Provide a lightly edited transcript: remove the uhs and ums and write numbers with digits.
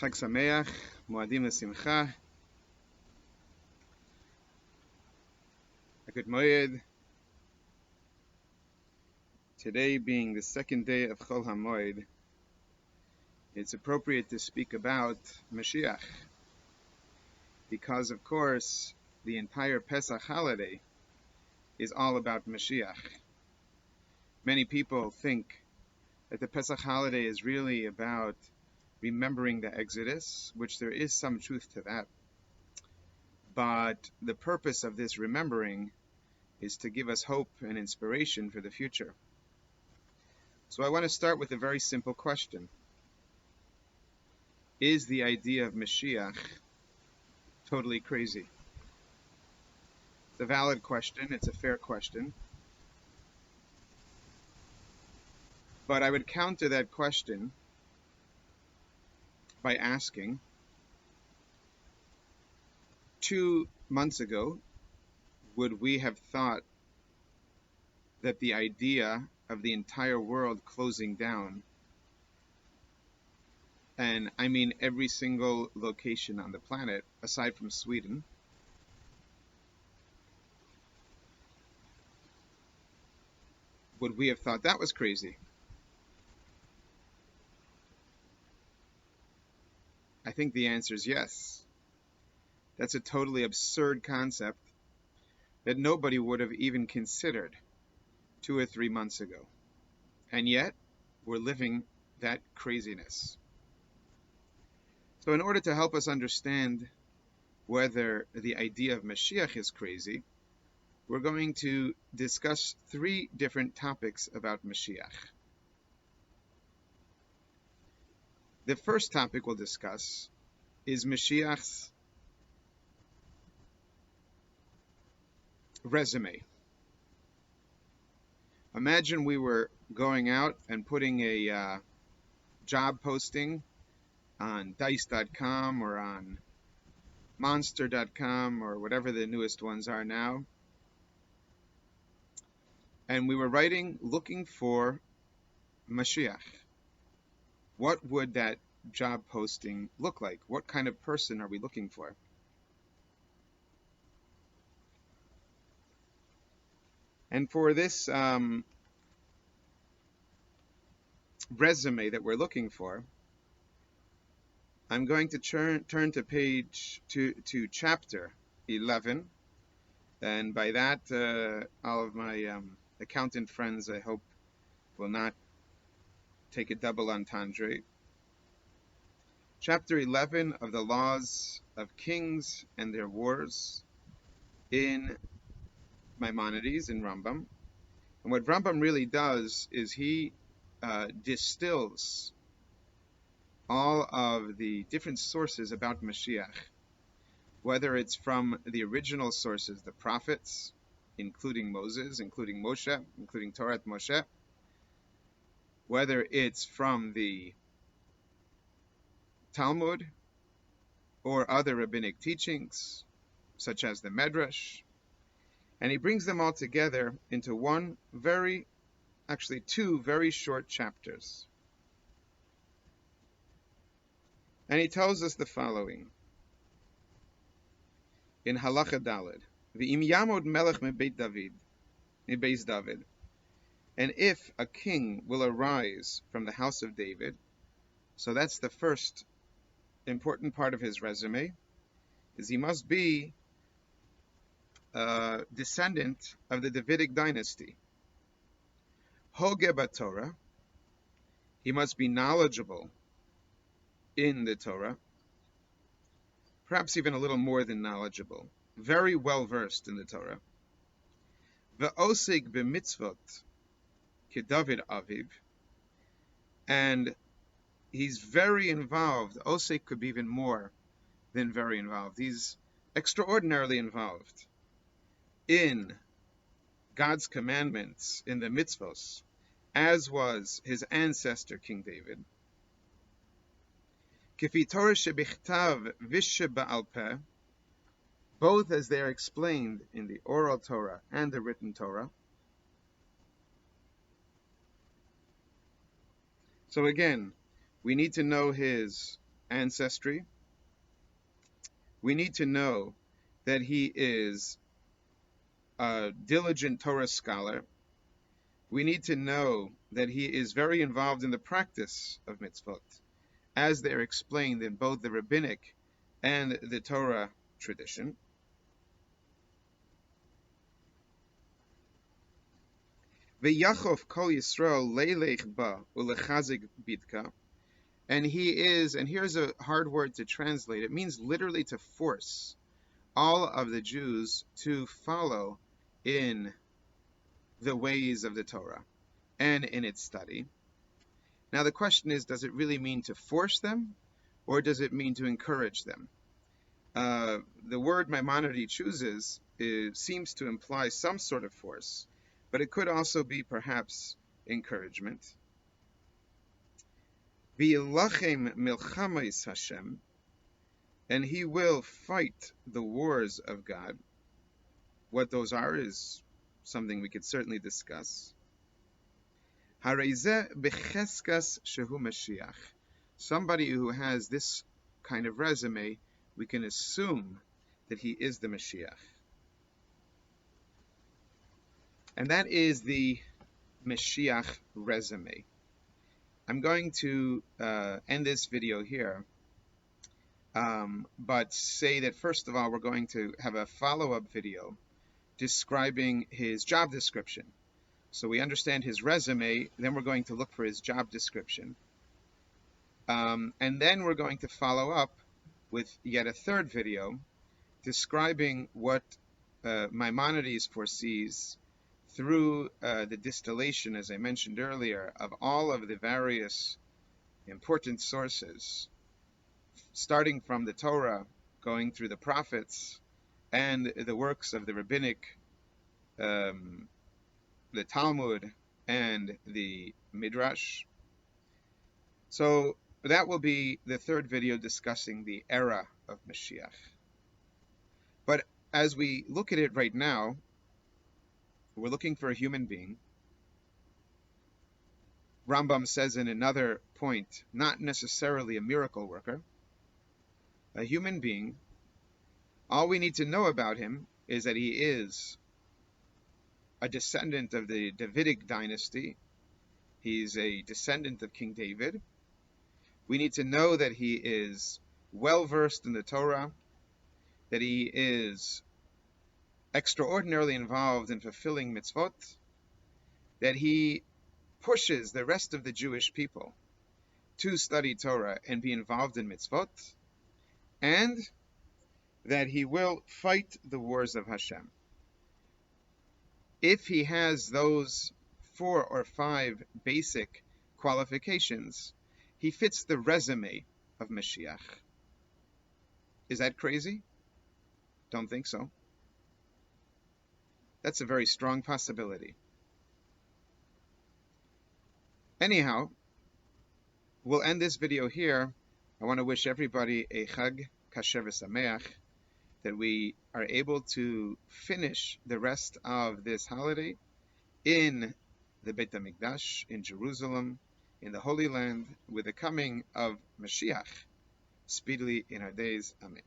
Chag Sameach, Moadim L'Simcha, a good moed. Today being the second day of Chol HaMoed, it's appropriate to speak about Moshiach, because of course the entire Pesach holiday is all about Moshiach. Many people think that the Pesach holiday is really about remembering the Exodus, which there is some truth to that. But the purpose of this remembering is to give us hope and inspiration for the future. So I want to start with a very simple question. Is the idea of Moshiach totally crazy? It's a valid question. It's a fair question. But I would counter that question by asking, 2 months ago, would we have thought that the idea of the entire world closing down, and I mean every single location on the planet, aside from Sweden, would we have thought that was crazy? I think the answer is yes. That's a totally absurd concept that nobody would have even considered 2 or 3 months ago. And yet, we're living that craziness. So in order to help us understand whether the idea of Moshiach is crazy, we're going to discuss 3 different topics about Moshiach. The first topic we'll discuss is Moshiach's resume. Imagine we were going out and putting a job posting on dice.com or on monster.com or whatever the newest ones are now. And we were writing, looking for Moshiach. What would that job posting look like? What kind of person are we looking for? And for this resume that we're looking for, I'm going to turn to chapter 11. And by that, all of my accountant friends, I hope, will not take a double entendre. Chapter 11 of the Laws of Kings and Their Wars in Maimonides, in Rambam. And what Rambam really does is he distills all of the different sources about Moshiach, whether it's from the original sources, the prophets, including Moses, including Moshe, including Torah Moshe, whether it's from the Talmud or other rabbinic teachings, such as the Medrash, and he brings them all together into two very short chapters. And he tells us the following. In Halacha Daled, V'im yamod melech mebeis David, and if a king will arise from the house of David, so that's the first important part of his resume, is he must be a descendant of the Davidic dynasty. Hoge b'Torah, he must be knowledgeable in the Torah, perhaps even a little more than knowledgeable, very well versed in the Torah. Ve'osik b'mitzvot keDavid aviv, and he's very involved. Osik could be even more than very involved. He's extraordinarily involved in God's commandments, in the mitzvos, as was his ancestor, King David. Kifi Torah shebichtav v'sheba'al peh, both as they are explained in the oral Torah and the written Torah. So again, we need to know his ancestry. We need to know that he is a diligent Torah scholar. We need to know that he is very involved in the practice of mitzvot, as they're explained in both the rabbinic and the Torah tradition. V'yachov kol Yisrael leilech ba ulechazik bidka. And he is, and here's a hard word to translate, it means literally to force all of the Jews to follow in the ways of the Torah and in its study. Now the question is, does it really mean to force them, or does it mean to encourage them? The word Maimonides chooses seems to imply some sort of force, but it could also be perhaps encouragement. V'yilachem milchamais Hashem, and he will fight the wars of God. What those are is something we could certainly discuss. Harezeh becheskas shehu Moshiach. Somebody who has this kind of resume, we can assume that he is the Moshiach. And that is the Moshiach resume. I'm going to end this video here, but say that first of all, we're going to have a follow-up video describing his job description. So we understand his resume, then we're going to look for his job description. And then we're going to follow up with yet a third video describing what Maimonides foresees through the distillation, as I mentioned earlier, of all of the various important sources, starting from the Torah, going through the prophets, and the works of the rabbinic, the Talmud, and the Midrash. So that will be the third video discussing the era of Moshiach. But as we look at it right now, we're looking for a human being. Rambam says in another point, not necessarily a miracle worker, a human being. All we need to know about him is that he is a descendant of the Davidic dynasty. He's a descendant of King David. We need to know that he is well versed in the Torah, that he is extraordinarily involved in fulfilling mitzvot, that he pushes the rest of the Jewish people to study Torah and be involved in mitzvot, and that he will fight the wars of Hashem. If he has those 4 or 5 basic qualifications, he fits the resume of Moshiach. Is that crazy? Don't think so. That's a very strong possibility. Anyhow, we'll end this video here. I want to wish everybody a Chag Kasher V'Sameach, that we are able to finish the rest of this holiday in the Beit HaMikdash, in Jerusalem, in the Holy Land, with the coming of Moshiach speedily in our days. Amen.